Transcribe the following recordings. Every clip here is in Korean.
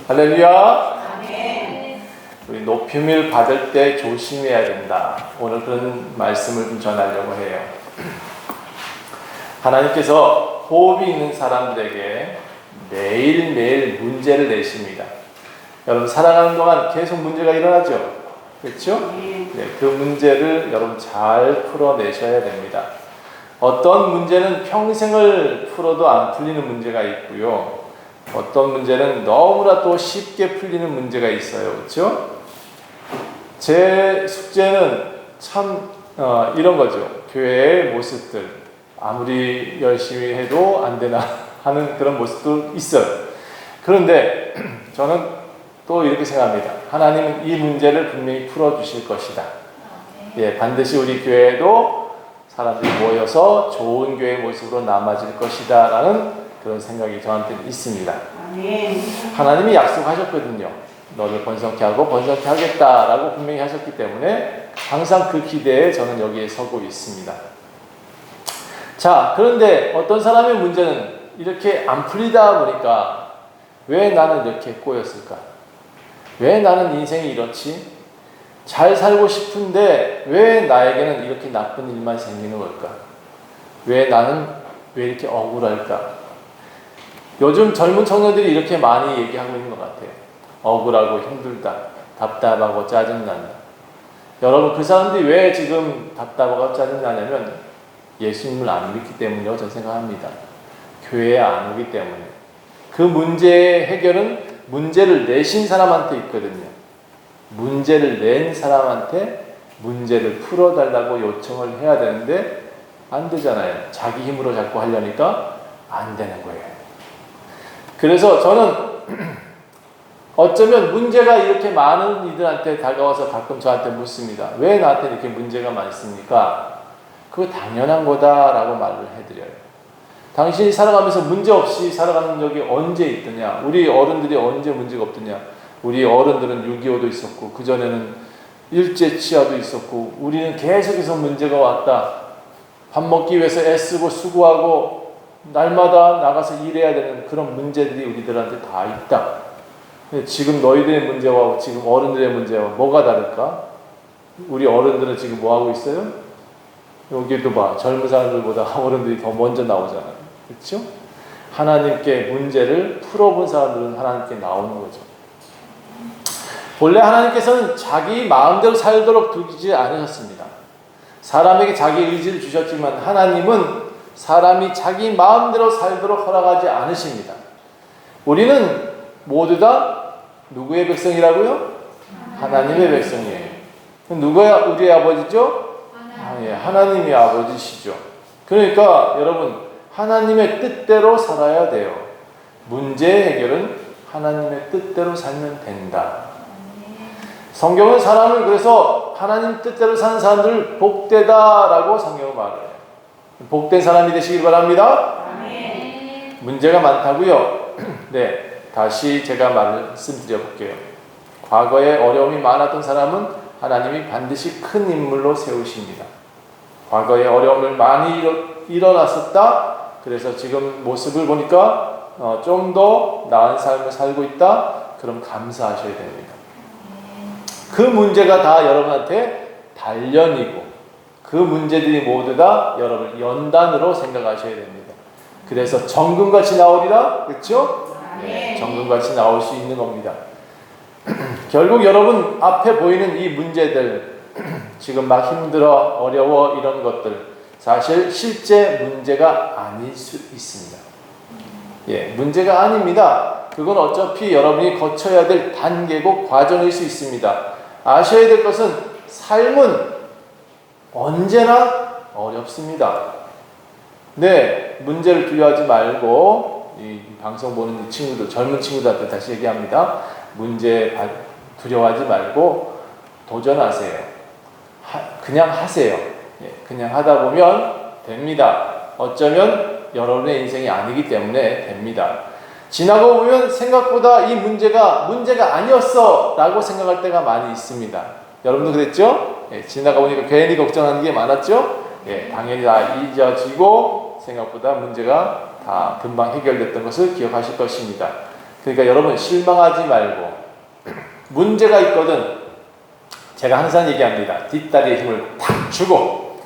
할렐루야. 우리 높임을 받을 때 조심해야 된다. 오늘 그런 말씀을 좀 전하려고 해요. 하나님께서 호흡이 있는 사람들에게 매일매일 문제를 내십니다. 여러분 살아가는 동안 계속 문제가 일어나죠. 그렇죠? 네, 그 문제를 여러분 잘 풀어내셔야 됩니다. 어떤 문제는 평생을 풀어도 안 풀리는 문제가 있고요. 어떤 문제는 너무나 또 쉽게 풀리는 문제가 있어요. 그렇죠? 제 숙제는 참 이런 거죠. 교회의 모습들 아무리 열심히 해도 안 되나 하는 그런 모습도 있어요. 그런데 저는 또 이렇게 생각합니다. 하나님은 이 문제를 분명히 풀어주실 것이다. 예, 반드시 우리 교회에도 사람들이 모여서 좋은 교회의 모습으로 남아질 것이다 라는 그런 생각이 저한테 있습니다. 하나님이 약속하셨거든요. 너를 번성케 하고 번성케 하겠다라고 분명히 하셨기 때문에 항상 그 기대에 저는 여기에 서고 있습니다. 자, 그런데 어떤 사람의 문제는 이렇게 안 풀리다 보니까 왜 나는 이렇게 꼬였을까? 왜 나는 인생이 이렇지? 잘 살고 싶은데 왜 나에게는 이렇게 나쁜 일만 생기는 걸까? 왜 나는 왜 이렇게 억울할까? 요즘 젊은 청년들이 이렇게 많이 얘기하고 있는 것 같아요. 억울하고 힘들다, 답답하고 짜증난다. 여러분 그 사람들이 왜 지금 답답하고 짜증나냐면 예수님을 안 믿기 때문이라고 저는 생각합니다. 교회에 안 오기 때문에. 그 문제의 해결은 문제를 내신 사람한테 있거든요. 문제를 낸 사람한테 문제를 풀어달라고 요청을 해야 되는데 안 되잖아요. 자기 힘으로 자꾸 하려니까 안 되는 거예요. 그래서 저는 어쩌면 문제가 이렇게 많은 이들한테 다가와서 가끔 저한테 묻습니다. 왜 나한테 이렇게 문제가 많습니까? 그거 당연한 거다라고 말을 해드려요. 당신이 살아가면서 문제 없이 살아가는 적이 언제 있더냐? 우리 어른들이 언제 문제가 없더냐? 우리 어른들은 6.25도 있었고 그전에는 일제치하도 있었고 우리는 계속해서 문제가 왔다. 밥 먹기 위해서 애쓰고 수고하고 날마다 나가서 일해야 되는 그런 문제들이 우리들한테 다 있다. 지금 너희들의 문제와 지금 어른들의 문제와 뭐가 다를까? 우리 어른들은 지금 뭐 하고 있어요? 여기도 봐. 젊은 사람들보다 어른들이 더 먼저 나오잖아요. 그렇죠? 하나님께 문제를 풀어본 사람들은 하나님께 나오는 거죠. 본래 하나님께서는 자기 마음대로 살도록 두지 않으셨습니다. 사람에게 자기 의지를 주셨지만 하나님은 사람이 자기 마음대로 살도록 허락하지 않으십니다. 우리는 모두 다 누구의 백성이라고요? 하나님의 백성이에요. 누가 우리의 아버지죠? 하나님의 아버지시죠. 그러니까 여러분 하나님의 뜻대로 살아야 돼요. 문제 해결은 하나님의 뜻대로 살면 된다. 성경은 사람을 그래서 하나님 뜻대로 사는 사람들을 복되다라고 성경은 말해요. 복된 사람이 되시길 바랍니다. 문제가 많다고요? 네. 다시 제가 말씀드려 볼게요. 과거에 어려움이 많았던 사람은 하나님이 반드시 큰 인물로 세우십니다. 과거에 어려움을 많이 일어났었다. 그래서 지금 모습을 보니까 좀 더 나은 삶을 살고 있다. 그럼 감사하셔야 됩니다. 그 문제가 다 여러분한테 단련이고 그 문제들이 모두 다 여러분 연단으로 생각하셔야 됩니다. 그래서 정금같이 나오리라. 그렇죠? 네, 정금같이 나올 수 있는 겁니다. 결국 여러분 앞에 보이는 이 문제들 지금 막 힘들어 어려워 이런 것들 사실 실제 문제가 아닐 수 있습니다. 예, 문제가 아닙니다. 그건 어차피 여러분이 거쳐야 될 단계고 과정일 수 있습니다. 아셔야 될 것은 삶은 언제나 어렵습니다. 네, 문제를 두려워하지 말고 이 방송 보는 이 친구들, 젊은 친구들한테 다시 얘기합니다. 문제 두려워하지 말고 도전하세요. 그냥 하세요. 예, 그냥 하다 보면 됩니다. 어쩌면 여러분의 인생이 아니기 때문에 됩니다. 지나고 보면 생각보다 이 문제가 아니었어 라고 생각할 때가 많이 있습니다. 여러분도 그랬죠? 예, 지나가 보니까 괜히 걱정하는 게 많았죠? 예, 당연히 다 잊어지고 생각보다 문제가 다 금방 해결됐던 것을 기억하실 것입니다. 그러니까 여러분 실망하지 말고, 문제가 있거든 제가 항상 얘기합니다. 뒷다리에 힘을 탁 주고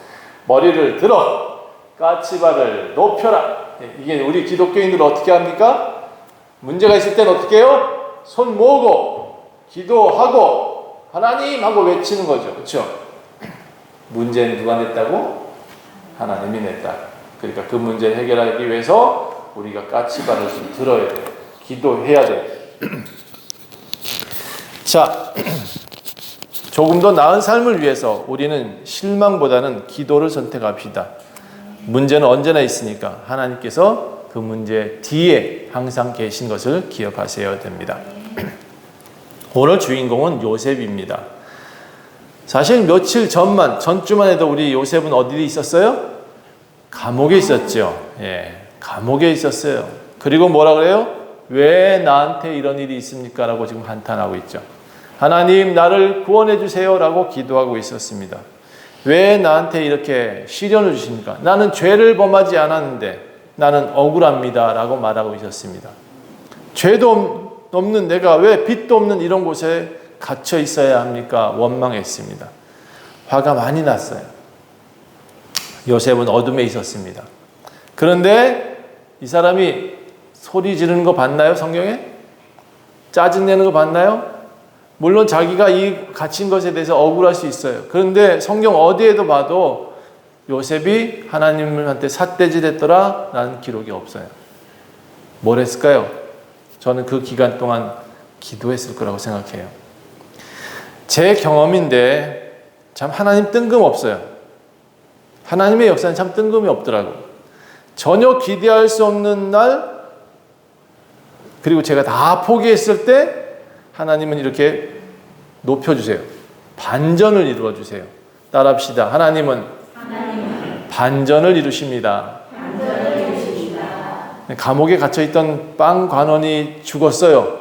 머리를 들어 까치발을 높여라. 이게 우리 기독교인들 어떻게 합니까? 문제가 있을 땐 어떻게 해요? 손 모으고 기도하고 하나님 하고 외치는 거죠. 그렇죠? 문제는 누가 냈다고? 하나님이 냈다. 그러니까 그 문제를 해결하기 위해서 우리가 까치발을 좀 들어야 돼요. 기도해야 돼요. 자, 조금 더 나은 삶을 위해서 우리는 실망보다는 기도를 선택합시다. 문제는 언제나 있으니까 하나님께서 그 문제 뒤에 항상 계신 것을 기억하셔야 됩니다. 오늘 주인공은 요셉입니다. 사실 며칠 전주만 해도 우리 요셉은 어디 있었어요? 감옥에 있었죠. 예, 감옥에 있었어요. 그리고 뭐라 그래요? 왜 나한테 이런 일이 있습니까? 라고 지금 한탄하고 있죠. 하나님 나를 구원해 주세요 라고 기도하고 있었습니다. 왜 나한테 이렇게 시련을 주십니까? 나는 죄를 범하지 않았는데 나는 억울합니다 라고 말하고 있었습니다. 죄도 없는 내가 왜 빚도 없는 이런 곳에 갇혀 있어야 합니까? 원망했습니다. 화가 많이 났어요. 요셉은 어둠에 있었습니다. 그런데 이 사람이 소리 지르는 거 봤나요? 성경에? 짜증내는 거 봤나요? 물론 자기가 이 갇힌 것에 대해서 억울할 수 있어요. 그런데 성경 어디에도 봐도 요셉이 하나님한테 삿대질했더라 라는 기록이 없어요. 뭘 했을까요? 저는 그 기간 동안 기도했을 거라고 생각해요. 제 경험인데 참 하나님 뜬금없어요. 하나님의 역사는 참 뜬금이 없더라고. 전혀 기대할 수 없는 날, 그리고 제가 다 포기했을 때 하나님은 이렇게 높여주세요. 반전을 이루어주세요. 따라합시다. 하나님은 반전을 이루십니다. 감옥에 갇혀있던 빵 관원이 죽었어요.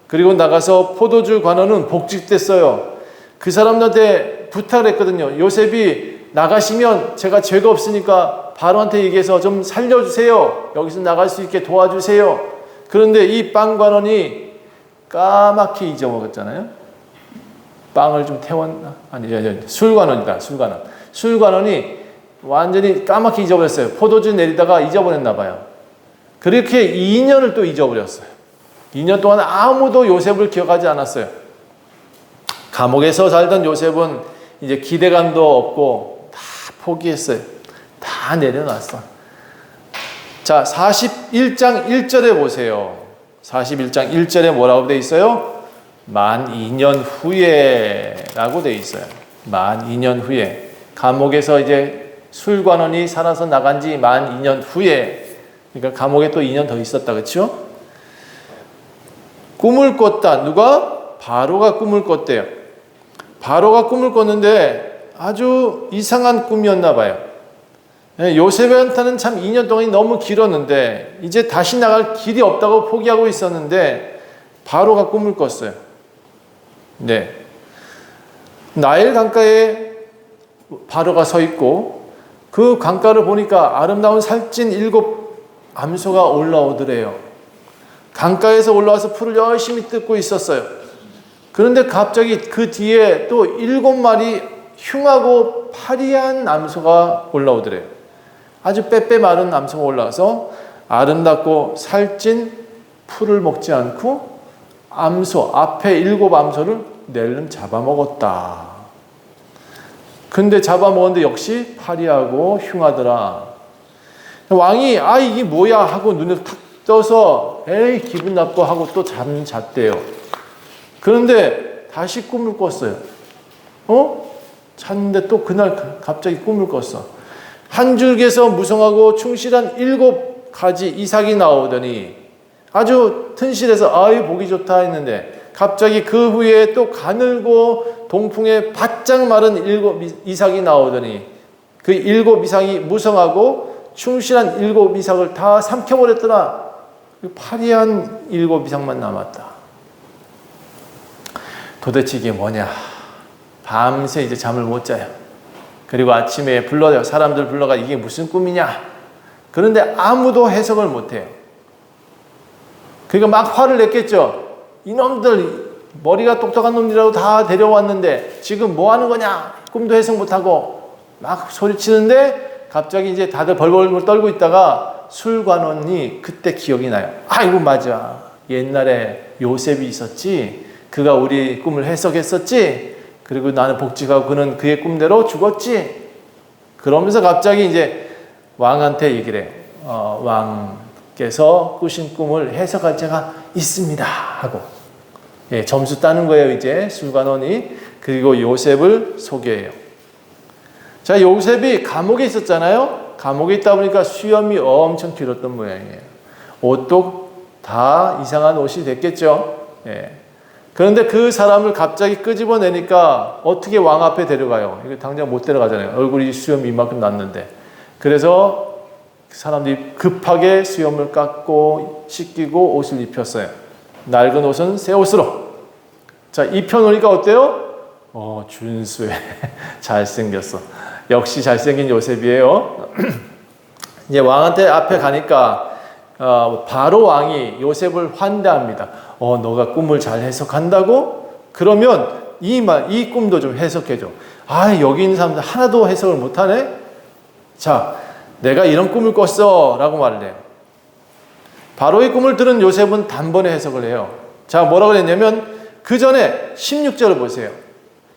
그리고 나가서 포도주 관원은 복직됐어요. 그 사람들한테 부탁을 했거든요. 요셉이 나가시면 제가 죄가 없으니까 바로한테 얘기해서 좀 살려주세요. 여기서 나갈 수 있게 도와주세요. 그런데 이 빵 관원이 까맣게 잊어먹었잖아요. 빵을 좀 태웠나? 아니, 술관원이다. 술관원이 완전히 까맣게 잊어버렸어요. 포도주 내리다가 잊어버렸나 봐요. 그렇게 2년을 또 잊어버렸어요. 2년 동안 아무도 요셉을 기억하지 않았어요. 감옥에서 살던 요셉은 이제 기대감도 없고 다 포기했어요. 다 내려놨어. 자, 41장 1절에 보세요. 41장 1절에 뭐라고 되어 있어요? 만 2년 후에 라고 되어 있어요. 만 2년 후에. 감옥에서 이제 술관원이 살아서 나간 지 만 2년 후에. 그러니까 감옥에 또 2년 더 있었다. 그렇죠? 꿈을 꿨다. 누가? 바로가 꿈을 꿨대요. 바로가 꿈을 꿨는데 아주 이상한 꿈이었나 봐요. 요셉한테는 참 2년 동안이 너무 길었는데 이제 다시 나갈 길이 없다고 포기하고 있었는데 바로가 꿈을 꿨어요. 네. 나일 강가에 바로가 서 있고 그 강가를 보니까 아름다운 살찐 7 암소가 올라오더래요. 강가에서 올라와서 풀을 열심히 뜯고 있었어요. 그런데 갑자기 그 뒤에 또 7마리 흉하고 파리한 암소가 올라오더래요. 아주 빼빼 마른 암소가 올라와서 아름답고 살찐 풀을 먹지 않고 암소, 앞에 7 암소를 낼름 잡아먹었다. 근데 잡아먹었는데 역시 파리하고 흉하더라. 왕이 이게 뭐야 하고 눈을 탁 떠서 에이 기분 나빠 하고 또 잤대요. 그런데 다시 꿈을 꿨어요. 잤는데 또 그날 갑자기 꿈을 꿨어. 한 줄기에서 무성하고 충실한 7가지 이삭이 나오더니 아주 튼실해서 아유 보기 좋다 했는데 갑자기 그 후에 또 가늘고 동풍에 바짝 마른 7 이삭이 나오더니 그 7 이삭이 무성하고 충실한 7 이삭을 다 삼켜버렸더라. 파리한 7 이삭만 남았다. 도대체 이게 뭐냐? 밤새 이제 잠을 못 자요. 그리고 아침에 불러요. 사람들 불러가 이게 무슨 꿈이냐? 그런데 아무도 해석을 못 해요. 그러니까 막 화를 냈겠죠. 이놈들 머리가 똑똑한 놈들이라고 다 데려왔는데 지금 뭐 하는 거냐? 꿈도 해석 못하고 막 소리치는데 갑자기 이제 다들 벌벌 떨고 있다가 술관원이 그때 기억이 나요. 아이고 맞아. 옛날에 요셉이 있었지. 그가 우리 꿈을 해석했었지. 그리고 나는 복직하고 그는 그의 꿈대로 죽었지. 그러면서 갑자기 이제 왕한테 얘기를 해요. 왕께서 꾸신 꿈을 해석할 자가 있습니다 하고 점수 따는 거예요. 이제 술관원이. 그리고 요셉을 소개해요. 자, 요셉이 감옥에 있었잖아요. 감옥에 있다 보니까 수염이 엄청 길었던 모양이에요. 옷도 다 이상한 옷이 됐겠죠. 그런데 그 사람을 갑자기 끄집어내니까 어떻게 왕 앞에 데려가요? 이거 당장 못 데려가잖아요. 얼굴이 수염이 이만큼 났는데. 그래서 사람들이 급하게 수염을 깎고 씻기고 옷을 입혔어요. 낡은 옷은 새 옷으로. 자, 입혀놓으니까 어때요? 준수해. 잘생겼어. 역시 잘생긴 요셉이에요. 이제 왕한테 앞에 가니까 바로 왕이 요셉을 환대합니다. 너가 꿈을 잘 해석한다고? 그러면 이 꿈도 좀 해석해줘. 여기 있는 사람들 하나도 해석을 못하네? 자, 내가 이런 꿈을 꿨어 라고 말을 해요. 바로의 꿈을 들은 요셉은 단번에 해석을 해요. 자, 뭐라고 그랬냐면 그 전에 16절을 보세요.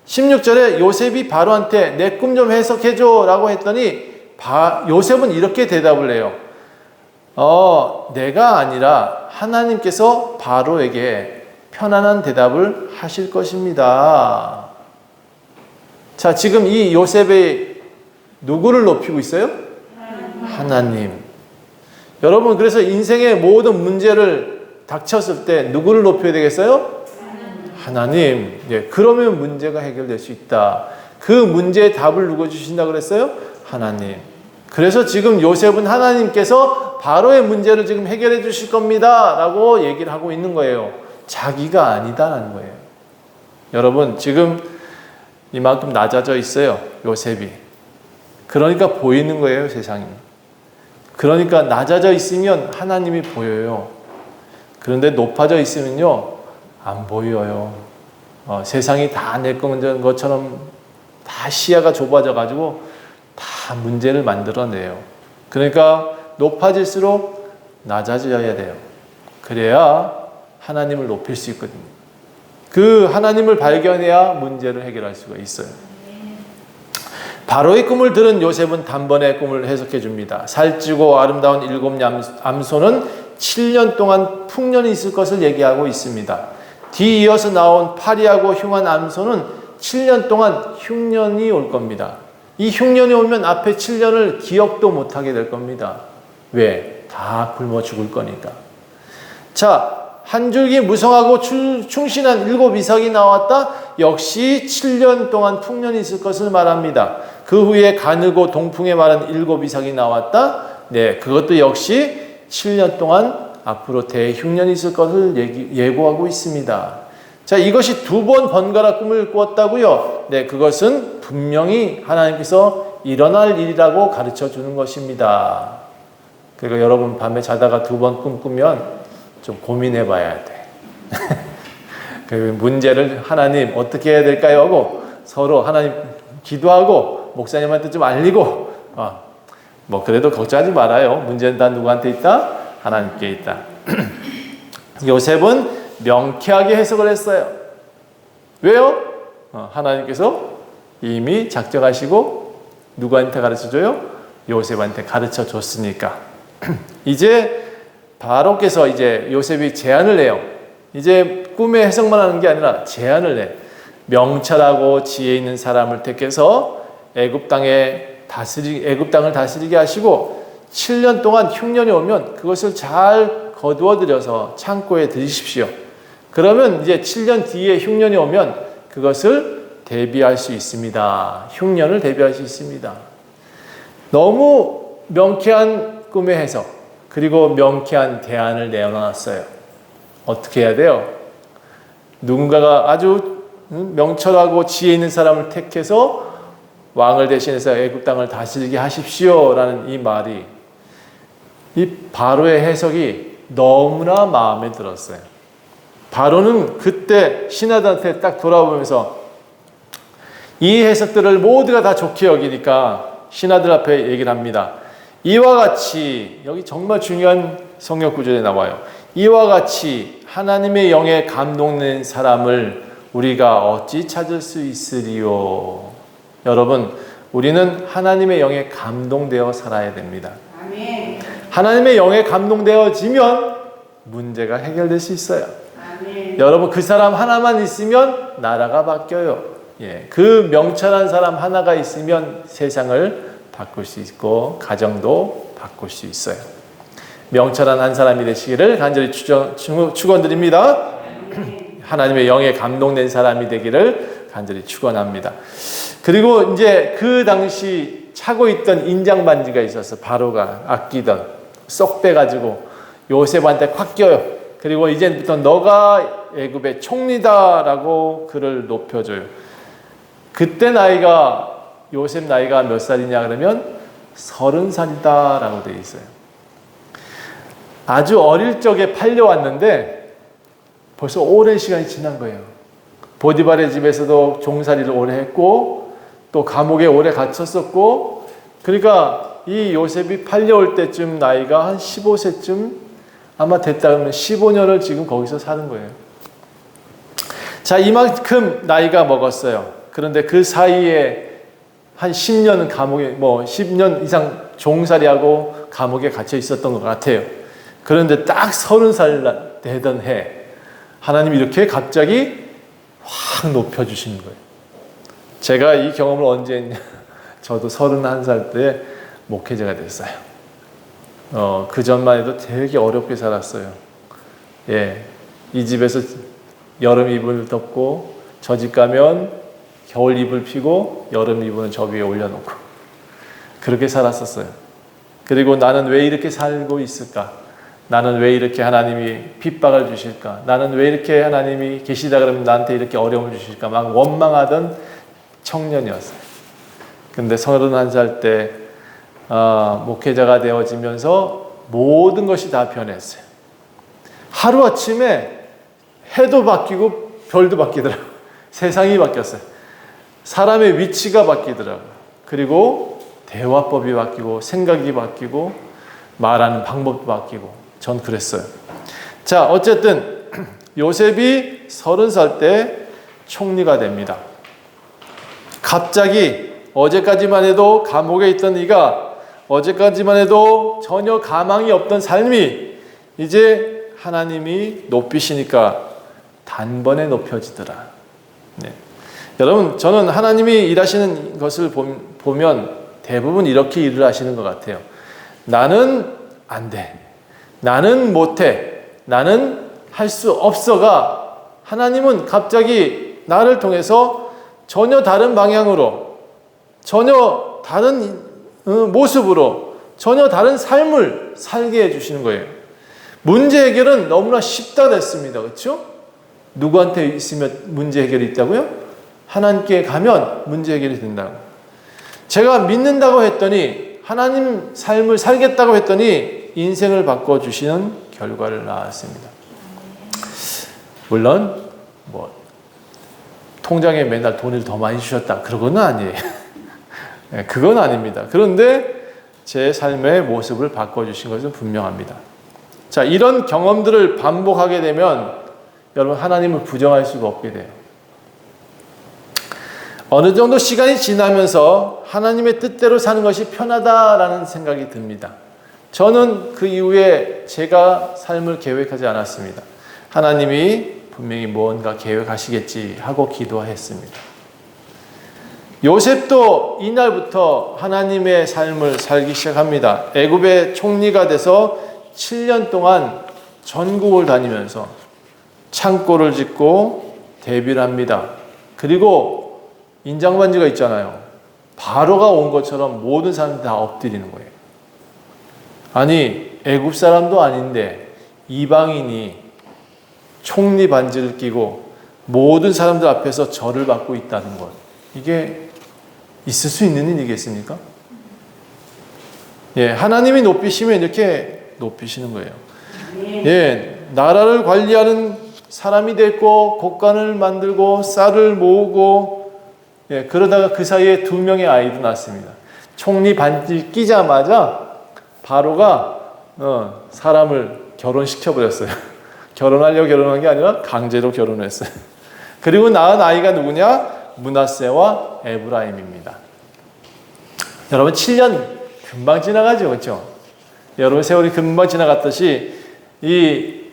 16절에 요셉이 바로한테 내 꿈 좀 해석해줘 라고 했더니 요셉은 이렇게 대답을 해요. 내가 아니라 하나님께서 바로에게 편안한 대답을 하실 것입니다. 자, 지금 이 요셉의 누구를 높이고 있어요? 하나님. 여러분, 그래서 인생의 모든 문제를 닥쳤을 때 누구를 높여야 되겠어요? 하나님. 그러면 문제가 해결될 수 있다. 그 문제의 답을 누가 주신다고 그랬어요? 하나님. 그래서 지금 요셉은 하나님께서 바로의 문제를 지금 해결해 주실 겁니다 라고 얘기를 하고 있는 거예요. 자기가 아니다라는 거예요. 여러분, 지금 이만큼 낮아져 있어요, 요셉이. 그러니까 보이는 거예요, 세상이. 그러니까 낮아져 있으면 하나님이 보여요. 그런데 높아져 있으면요, 안 보여요. 세상이 다 내 것처럼 다 시야가 좁아져 가지고 다 문제를 만들어내요. 그러니까 높아질수록 낮아져야 돼요. 그래야 하나님을 높일 수 있거든요. 그 하나님을 발견해야 문제를 해결할 수가 있어요. 바로의 꿈을 들은 요셉은 단번에 꿈을 해석해 줍니다. 살찌고 아름다운 7 암소는 7년 동안 풍년이 있을 것을 얘기하고 있습니다. 뒤이어서 나온 파리하고 흉한 암소는 7년 동안 흉년이 올 겁니다. 이 흉년이 오면 앞에 7년을 기억도 못하게 될 겁니다. 왜? 다 굶어 죽을 거니까. 자, 한 줄기 무성하고 충신한 7 이삭이 나왔다. 역시 7년 동안 풍년이 있을 것을 말합니다. 그 후에 가느고 동풍에 마른 7 이삭이 나왔다. 네, 그것도 역시 7년 동안 앞으로 대흉년이 있을 것을 예고하고 있습니다. 자, 이것이 2번 번갈아 꿈을 꾸었다고요? 네, 그것은 분명히 하나님께서 일어날 일이라고 가르쳐 주는 것입니다. 그러니까 여러분 밤에 자다가 2번 꿈 꾸면 좀 고민해 봐야 돼. 그 문제를 하나님 어떻게 해야 될까요? 하고 서로 하나님 기도하고 목사님한테 좀 알리고 뭐 그래도 걱정하지 말아요. 문제는 다 누구한테 있다? 하나님께 있다. 요셉은 명쾌하게 해석을 했어요. 왜요? 하나님께서 이미 작정하시고 누구한테 가르쳐줘요? 요셉한테 가르쳐줬으니까. 이제 바로께서 이제 요셉이 제안을 해요. 이제 꿈의 해석만 하는 게 아니라 제안을 해. 명철하고 지혜 있는 사람을 택해서 애굽 땅을 다스리게 하시고 7년 동안 흉년이 오면 그것을 잘 거두어 들여서 창고에 들이십시오. 그러면 이제 7년 뒤에 흉년이 오면 그것을 대비할 수 있습니다. 흉년을 대비할 수 있습니다. 너무 명쾌한 꿈의 해석, 그리고 명쾌한 대안을 내어놨어요. 어떻게 해야 돼요? 누군가가 아주 명철하고 지혜 있는 사람을 택해서 왕을 대신해서 애굽 땅을 다스리게 하십시오라는 이 말이, 이 바로의 해석이 너무나 마음에 들었어요. 바로는 그때 신하들한테 딱 돌아보면서 이 해석들을 모두가 다 좋게 여기니까 신하들 앞에 얘기를 합니다. 이와 같이, 여기 정말 중요한 성경 구절에 나와요. 이와 같이 하나님의 영에 감동된 사람을 우리가 어찌 찾을 수 있으리요. 여러분, 우리는 하나님의 영에 감동되어 살아야 됩니다. 아멘. 하나님의 영에 감동되어지면 문제가 해결될 수 있어요. 아멘. 여러분, 그 사람 하나만 있으면 나라가 바뀌어요. 예, 그 명철한 사람 하나가 있으면 세상을 바꿀 수 있고 가정도 바꿀 수 있어요. 명철한 한 사람이 되시기를 간절히 축원드립니다. 하나님의 영에 감동된 사람이 되기를 간절히 축원합니다. 그리고 이제 그 당시 차고 있던 인장 반지가 있어서 바로가 아끼던 쏙 빼가지고 요셉한테 콱 껴요. 그리고 이제부터 너가 애굽의 총리다라고 그를 높여줘요. 그때 요셉 나이가 몇 살이냐 그러면 30살이다라고 되어 있어요. 아주 어릴 적에 팔려왔는데 벌써 오랜 시간이 지난 거예요. 보디발의 집에서도 종살이를 오래 했고 또 감옥에 오래 갇혔었고, 그러니까 이 요셉이 팔려올 때쯤 나이가 한 15세쯤 아마 됐다 그러면 15년을 지금 거기서 사는 거예요. 자, 이만큼 나이가 먹었어요. 그런데 그 사이에 한 10년은 감옥에, 10년 이상 종살이하고 감옥에 갇혀 있었던 것 같아요. 그런데 딱 30살 되던 해, 하나님이 이렇게 갑자기 확 높여주시는 거예요. 제가 이 경험을 언제 했냐. 저도 31살 때 목회자가 됐어요. 그 전만 해도 되게 어렵게 살았어요. 예. 이 집에서 여름 이불을 덮고, 저 집 가면 겨울 이불 피고, 여름 이불은 저 위에 올려놓고. 그렇게 살았었어요. 그리고 나는 왜 이렇게 살고 있을까? 나는 왜 이렇게 하나님이 핍박을 주실까? 나는 왜 이렇게 하나님이 계시다 그러면 나한테 이렇게 어려움을 주실까? 막 원망하던 청년이었어요. 근데 31살 때 목회자가 되어지면서 모든 것이 다 변했어요. 하루아침에 해도 바뀌고 별도 바뀌더라고요. 세상이 바뀌었어요. 사람의 위치가 바뀌더라고요. 그리고 대화법이 바뀌고 생각이 바뀌고 말하는 방법도 바뀌고, 전 그랬어요. 자, 어쨌든 요셉이 30살 때 총리가 됩니다. 갑자기 어제까지만 해도 감옥에 있던 이가, 어제까지만 해도 전혀 가망이 없던 삶이 이제 하나님이 높이시니까 단번에 높여지더라. 네. 여러분, 저는 하나님이 일하시는 것을 보면 대부분 이렇게 일을 하시는 것 같아요. 나는 안 돼. 나는 못해. 나는 할 수 없어가, 하나님은 갑자기 나를 통해서 전혀 다른 방향으로, 전혀 다른 모습으로, 전혀 다른 삶을 살게 해주시는 거예요. 문제 해결은 너무나 쉽다 됐습니다. 그렇죠? 누구한테 있으면 문제 해결이 있다고요? 하나님께 가면 문제 해결이 된다고. 제가 믿는다고 했더니, 하나님 삶을 살겠다고 했더니 인생을 바꿔주시는 결과를 낳았습니다. 물론 통장에 맨날 돈을 더 많이 주셨다, 그런 건 아니에요. 그건 아닙니다. 그런데 제 삶의 모습을 바꿔주신 것은 분명합니다. 자, 이런 경험들을 반복하게 되면 여러분, 하나님을 부정할 수가 없게 돼요. 어느 정도 시간이 지나면서 하나님의 뜻대로 사는 것이 편하다라는 생각이 듭니다. 저는 그 이후에 제가 삶을 계획하지 않았습니다. 하나님이 분명히 무언가 계획하시겠지 하고 기도했습니다. 요셉도 이날부터 하나님의 삶을 살기 시작합니다. 애굽의 총리가 돼서 7년 동안 전국을 다니면서 창고를 짓고 대비를 합니다. 그리고 인장반지가 있잖아요. 바로가 온 것처럼 모든 사람들이 다 엎드리는 거예요. 아니, 애굽 사람도 아닌데 이방인이 총리 반지를 끼고 모든 사람들 앞에서 절을 받고 있다는 것, 이게 있을 수 있는 일이겠습니까? 예, 하나님이 높이시면 이렇게 높이시는 거예요. 예, 나라를 관리하는 사람이 됐고 곡간을 만들고 쌀을 모으고, 예, 그러다가 그 사이에 2명의 아이도 낳습니다. 총리 반지 끼자마자 바로가 사람을 결혼시켜 버렸어요. 결혼하려고 결혼한 게 아니라 강제로 결혼했어요. 그리고 낳은 아이가 누구냐? 므낫세와 에브라임입니다. 여러분 7년 금방 지나가죠, 그렇죠? 여러분 세월이 금방 지나갔듯이 이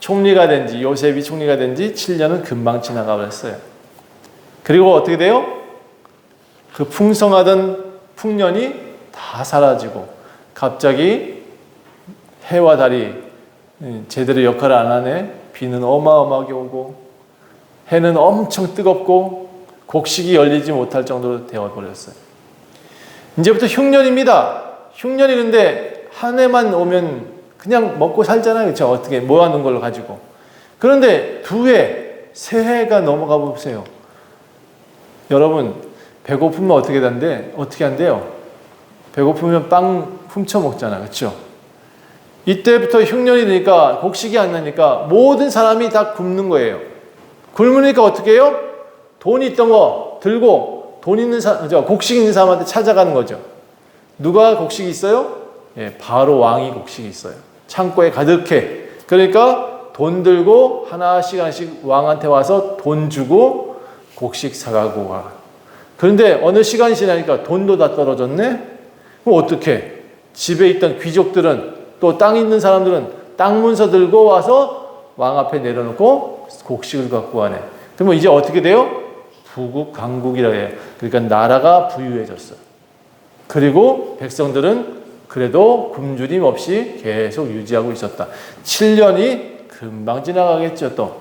총리가 된지, 요셉이 총리가 된지 7년은 금방 지나가 버렸어요. 그리고 어떻게 돼요? 그 풍성하던 풍년이 다 사라지고 갑자기 해와 달이 제대로 역할을 안 하네. 비는 어마어마하게 오고 해는 엄청 뜨겁고 곡식이 열리지 못할 정도로 되어버렸어요. 이제부터 흉년입니다. 흉년이 근데 한 해만 오면 그냥 먹고 살잖아요. 그렇죠? 어떻게 모아놓은 걸로 가지고. 그런데 2해, 3해가 넘어가 보세요. 여러분 배고프면 어떻게 한대요? 배고프면 빵 훔쳐 먹잖아. 그렇죠? 이때부터 흉년이 되니까 곡식이 안 나니까 모든 사람이 다 굶는 거예요. 굶으니까 어떻게 해요? 돈이 있던 거 들고 돈 있는 곡식 있는 사람한테 찾아가는 거죠. 누가 곡식이 있어요? 예, 바로 왕이 곡식이 있어요. 창고에 가득해. 그러니까 돈 들고 하나씩 왕한테 와서 돈 주고 곡식 사가고 가. 그런데 어느 시간이 지나니까 돈도 다 떨어졌네? 그럼 어떡해? 집에 있던 귀족들은 또 땅 있는 사람들은 땅 문서 들고 와서 왕 앞에 내려놓고 곡식을 갖고 가네. 그러면 이제 어떻게 돼요? 부국강국이라 해요. 그러니까 나라가 부유해졌어요. 그리고 백성들은 그래도 굶주림 없이 계속 유지하고 있었다. 7년이 금방 지나가겠죠, 또.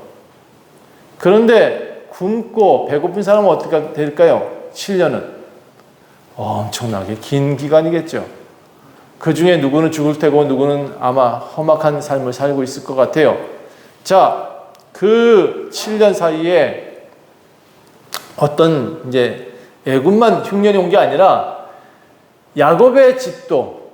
그런데 굶고 배고픈 사람은 어떻게 될까요? 7년은 엄청나게 긴 기간이겠죠. 그 중에 누구는 죽을 테고 누구는 아마 험악한 삶을 살고 있을 것 같아요. 자, 그 7년 사이에 어떤 이제 애굽만 흉년이 온 게 아니라 야곱의 집도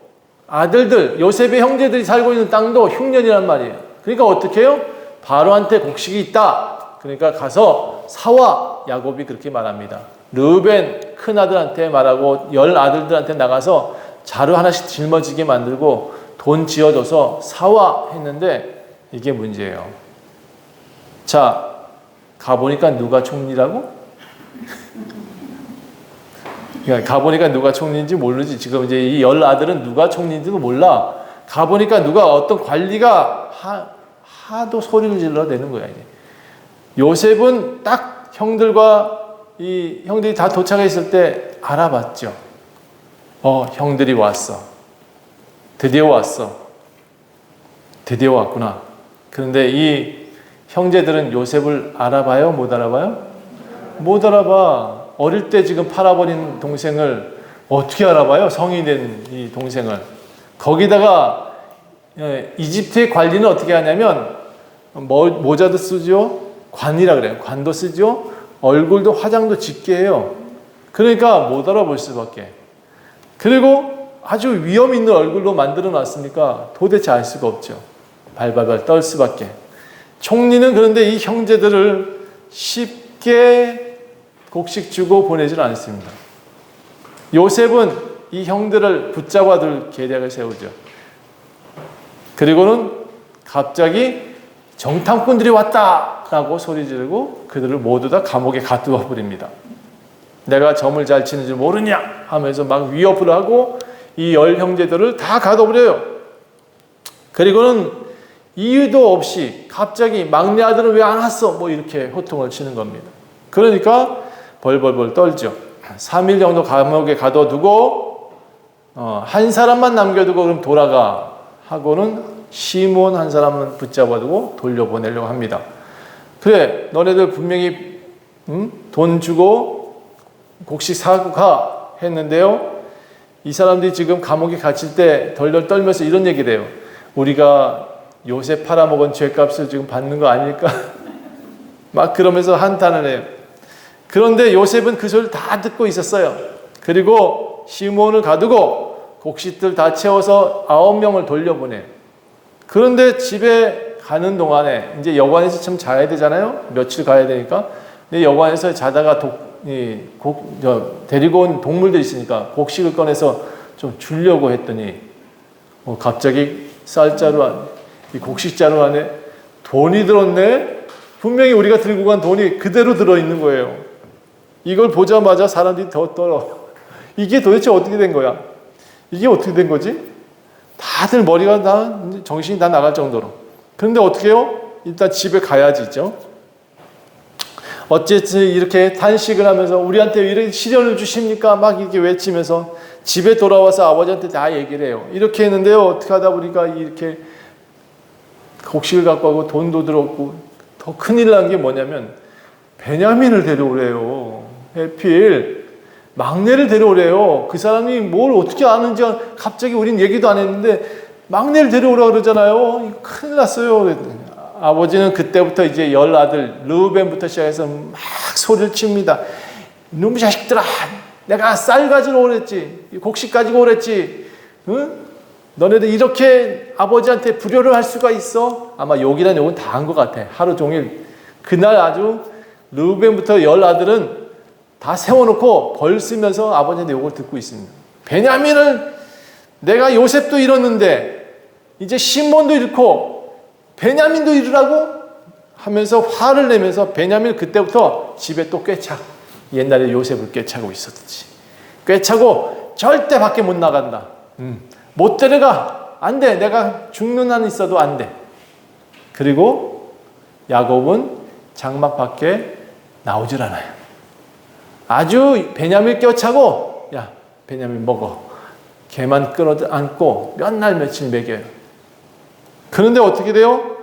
아들들, 요셉의 형제들이 살고 있는 땅도 흉년이란 말이에요. 그러니까 어떻게 해요? 바로한테 곡식이 있다. 그러니까 가서 사와. 야곱이 그렇게 말합니다. 르우벤 큰아들한테 말하고 10 아들들한테 나가서 자루 하나씩 짊어지게 만들고 돈 지어줘서 사와 했는데 이게 문제예요. 자, 가보니까 누가 총리라고? 가보니까 누가 총리인지 모르지. 지금 이제 이 10 아들은 누가 총리인지도 몰라. 가보니까 누가 어떤 관리가 하도 소리를 질러대는 거야. 이제. 요셉은 딱 이 형들이 다 도착했을 때 알아봤죠. 형들이 왔어. 드디어 왔어. 드디어 왔구나. 그런데 이 형제들은 요셉을 알아봐요? 못 알아봐요? 못 알아봐. 어릴 때 지금 팔아버린 동생을 어떻게 알아봐요? 성인이 된 이 동생을. 거기다가 이집트의 관리는 어떻게 하냐면 모자도 쓰죠. 관이라 그래요. 관도 쓰죠. 얼굴도 화장도 짙게 해요. 그러니까 못 알아볼 수밖에. 그리고 아주 위험 있는 얼굴로 만들어 놨으니까 도대체 알 수가 없죠. 발발발 떨 수밖에. 총리는 그런데 이 형제들을 쉽게 곡식 주고 보내질 않습니다. 요셉은 이 형들을 붙잡아둘 계략을 세우죠. 그리고는 갑자기 정탐꾼들이 왔다라고 소리 지르고 그들을 모두 다 감옥에 가두어 버립니다. 내가 점을 잘 치는 줄 모르냐 하면서 막 위협을 하고 이 10 형제들을 다 가둬버려요. 그리고는 이유도 없이 갑자기 막내 아들은 왜 안 왔어? 뭐 이렇게 호통을 치는 겁니다. 그러니까 벌벌벌 떨죠. 3일 정도 감옥에 가둬두고 한 사람만 남겨두고 그럼 돌아가 하고는 시몬 한 사람은 붙잡아두고 돌려보내려고 합니다. 그래, 너네들 분명히 돈 주고 곡식 사고 가 했는데요. 이 사람들이 지금 감옥에 갇힐 때 덜덜 떨면서 이런 얘기를 해요. 우리가 요셉 팔아먹은 죄값을 지금 받는 거 아닐까? 막 그러면서 한탄을 해요. 그런데 요셉은 그 소리를 다 듣고 있었어요. 그리고 시몬을 가두고 곡식들 다 채워서 9명을 돌려보내요. 그런데 집에 가는 동안에 이제 여관에서 참 자야 되잖아요. 며칠 가야 되니까. 근데 여관에서 자다가 데리고 온 동물들이 있으니까 곡식을 꺼내서 좀 주려고 했더니 갑자기 이 곡식자루 안에 돈이 들었네. 분명히 우리가 들고 간 돈이 그대로 들어있는 거예요. 이걸 보자마자 사람들이 더 떨어. 이게 도대체 어떻게 된 거야? 이게 어떻게 된 거지? 다들 머리가 정신이 다 나갈 정도로. 그런데 어떻게 해요? 일단 집에 가야지죠. 어쨌든 이렇게 단식을 하면서 우리한테 왜 이렇게 시련을 주십니까? 막 이렇게 외치면서 집에 돌아와서 아버지한테 다 얘기를 해요. 이렇게 했는데요. 어떻게 하다 보니까 이렇게 곡식을 갖고 가고 돈도 들었고 더 큰일 난 게 뭐냐면 베냐민을 데려오래요. 해필 막내를 데려오래요. 그 사람이 뭘 어떻게 아는지 갑자기 우린 얘기도 안 했는데 막내를 데려오라 그러잖아요. 큰일 났어요. 아버지는 그때부터 이제 10아들 르우벤부터 시작해서 막 소리를 칩니다. 이놈의 자식들아, 내가 쌀 가지러 오랬지, 곡식 가지고 오랬지, 응? 너네들 이렇게 아버지한테 불효를 할 수가 있어? 아마 욕이란 욕은 다 한 것 같아. 하루 종일. 그날 아주 르우벤부터 10아들은 다 세워놓고 벌 쓰면서 아버지한테 욕을 듣고 있습니다. 베냐민을 내가 요셉도 잃었는데 이제 시몬도 잃고 베냐민도 잃으라고 하면서 화를 내면서 베냐민을 그때부터 집에 또 꿰차. 옛날에 요셉을 꿰차고 있었지. 꿰차고 절대 밖에 못 나간다. 못 데려가. 안 돼. 내가 죽는 한 있어도 안 돼. 그리고 야곱은 장막 밖에 나오질 않아요. 아주 베냐민 껴차고 야 베냐민 먹어. 걔만 끌어안고 몇 날 며칠 먹여요. 그런데 어떻게 돼요?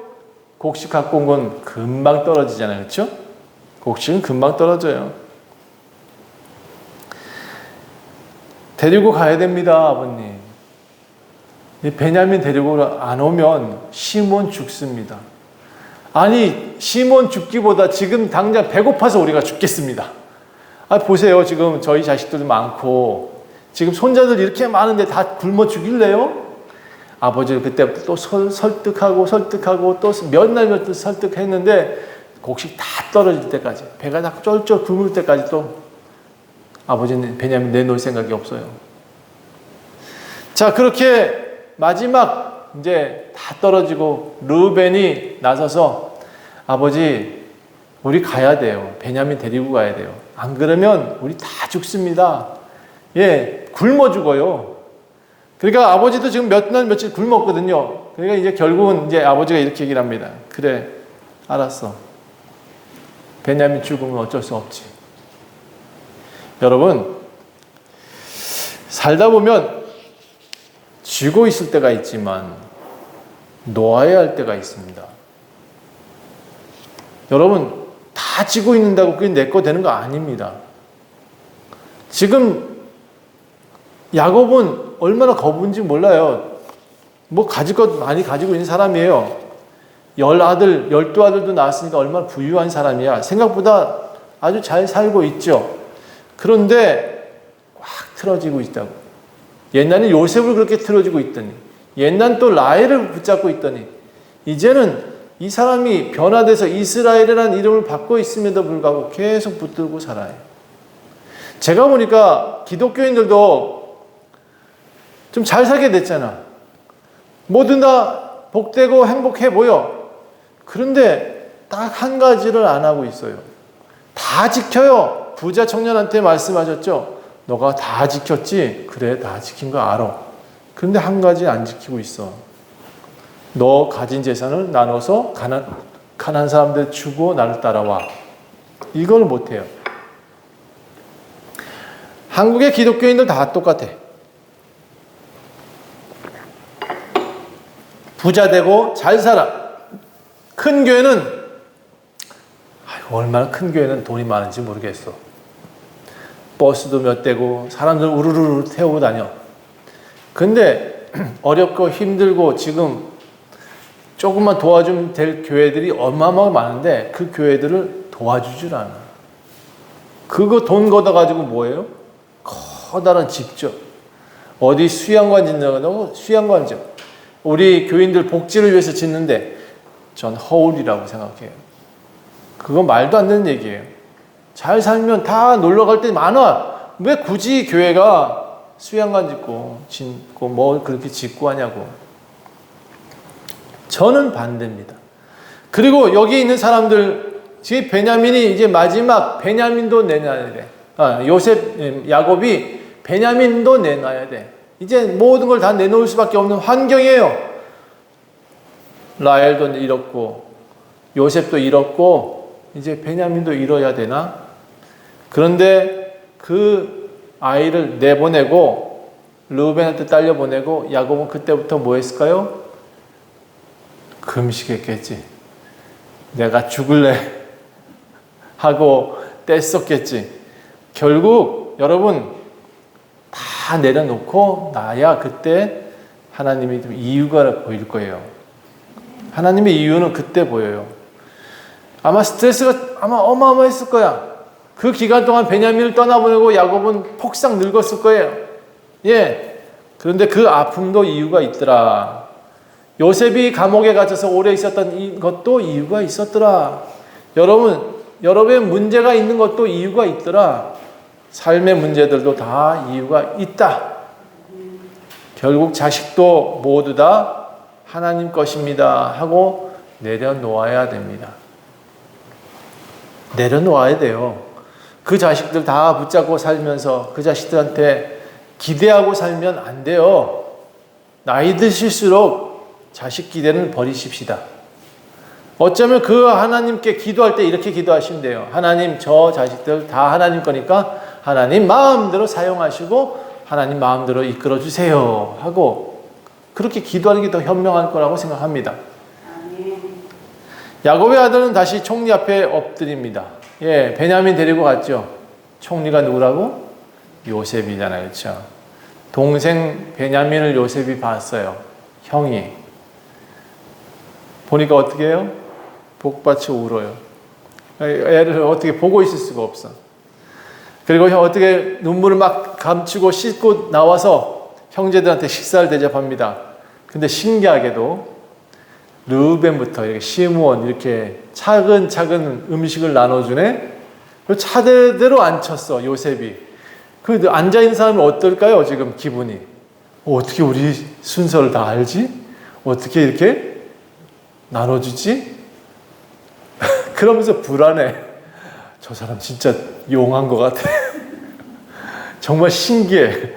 곡식 갖고 온 건 금방 떨어지잖아요. 그렇죠? 곡식은 금방 떨어져요. 데리고 가야 됩니다. 아버님. 베냐민 데리고 안 오면 시몬 죽습니다. 아니 시몬 죽기보다 지금 당장 배고파서 우리가 죽겠습니다. 보세요. 지금 저희 자식들도 많고 지금 손자들 이렇게 많은데 다 굶어 죽일래요? 아버지를 그때부터 또 설득하고 또 몇 날 며칠 설득했는데 곡식 다 떨어질 때까지 배가 다 쫄쫄 굶을 때까지 또 아버지는 베냐민 내놓을 생각이 없어요. 자, 그렇게 마지막 이제 다 떨어지고 르우벤이 나서서 아버지 우리 가야 돼요. 베냐민 데리고 가야 돼요. 안 그러면 우리 다 죽습니다. 예, 굶어 죽어요. 그러니까 아버지도 지금 몇 날 며칠 굶었거든요. 그러니까 이제 결국은 이제 아버지가 이렇게 얘기를 합니다. 그래, 알았어. 베냐민 죽으면 어쩔 수 없지. 여러분, 살다 보면 쥐고 있을 때가 있지만 놓아야 할 때가 있습니다. 여러분, 다 쥐고 있는다고 그게 내 거 되는 거 아닙니다. 지금 야곱은 얼마나 거부인지 몰라요. 뭐 가질 것 많이 가지고 있는 사람이에요. 12아들도 낳았으니까 얼마나 부유한 사람이야. 생각보다 아주 잘 살고 있죠. 그런데 꽉 틀어지고 있다고. 옛날에 요셉을 그렇게 틀어지고 있더니 옛날 또 라헬을 붙잡고 있더니 이제는 이 사람이 변화돼서 이스라엘이라는 이름을 받고 있음에도 불구하고 계속 붙들고 살아요. 제가 보니까 기독교인들도 좀 잘 살게 됐잖아. 뭐든 다 복되고 행복해 보여. 그런데 딱 한 가지를 안 하고 있어요. 다 지켜요. 부자 청년한테 말씀하셨죠. 너가 다 지켰지? 그래, 다 지킨 거 알아. 그런데 한 가지 안 지키고 있어. 너 가진 재산을 나눠서 가난한 사람들 주고 나를 따라와. 이걸 못해요. 한국의 기독교인들 다 똑같아. 부자 되고 잘 살아. 큰 교회는 얼마나 큰 교회는 돈이 많은지 모르겠어. 버스도 몇 대고 사람들 우르르 태우고 다녀. 근데 어렵고 힘들고 지금 조금만 도와주면 될 교회들이 어마어마하게 많은데 그 교회들을 도와주질 않아. 그거 돈 걷어가지고 뭐예요? 커다란 집죠. 어디 수양관 짓는다고 수양관 집. 우리 교인들 복지를 위해서 짓는데 전 허울이라고 생각해요. 그건 말도 안 되는 얘기예요. 잘 살면 다 놀러 갈 때 많아. 왜 굳이 교회가 수양관 짓고 뭐 그렇게 짓고 하냐고. 저는 반대입니다. 그리고 여기 있는 사람들, 지금 베냐민이 이제 마지막 베냐민도 내놔야 돼. 야곱이 베냐민도 내놔야 돼. 이제 모든 걸 다 내놓을 수밖에 없는 환경이에요. 라헬도 잃었고 요셉도 잃었고 이제 베냐민도 잃어야 되나? 그런데 그 아이를 내보내고 르우벤한테 딸려보내고 야곱은 그때부터 뭐 했을까요? 금식했겠지. 내가 죽을래 하고 떼썼겠지. 결국 여러분 다 내려놓고 나야 그때 하나님이 이유가 보일 거예요. 하나님의 이유는 그때 보여요. 아마 스트레스가 아마 어마어마했을 거야. 그 기간 동안 베냐민을 떠나보내고 야곱은 폭삭 늙었을 거예요. 예. 그런데 그 아픔도 이유가 있더라. 요셉이 감옥에 갇혀서 오래 있었던 것도 이유가 있었더라. 여러분의 문제가 있는 것도 이유가 있더라. 삶의 문제들도 다 이유가 있다. 결국 자식도 모두 다 하나님 것입니다 하고 내려놓아야 됩니다. 내려놓아야 돼요. 그 자식들 다 붙잡고 살면서 그 자식들한테 기대하고 살면 안 돼요. 나이 드실수록 자식 기대는 버리십시다. 어쩌면 그 하나님께 기도할 때 이렇게 기도하시면 돼요. 하나님, 저 자식들 다 하나님 거니까 하나님 마음대로 사용하시고 하나님 마음대로 이끌어 주세요 하고 그렇게 기도하는 게 더 현명할 거라고 생각합니다. 야곱의 아들은 다시 총리 앞에 엎드립니다. 예, 베냐민 데리고 갔죠. 총리가 누구라고? 요셉이잖아요. 그렇죠? 동생 베냐민을 요셉이 봤어요. 형이. 보니까 어떻게 해요? 복받쳐 울어요. 애를 어떻게 보고 있을 수가 없어. 그리고 어떻게 눈물을 막 감추고 씻고 나와서 형제들한테 식사를 대접합니다. 근데 신기하게도 르우벤부터 이렇게 시므온 이렇게 차근차근 음식을 나눠주네. 차례대로 앉혔어 요셉이. 그 앉아있는 사람은 어떨까요? 지금 기분이. 어떻게 우리 순서를 다 알지? 어떻게 이렇게 나눠주지? 그러면서 불안해. 저 사람 진짜 용한 것 같아. 정말 신기해.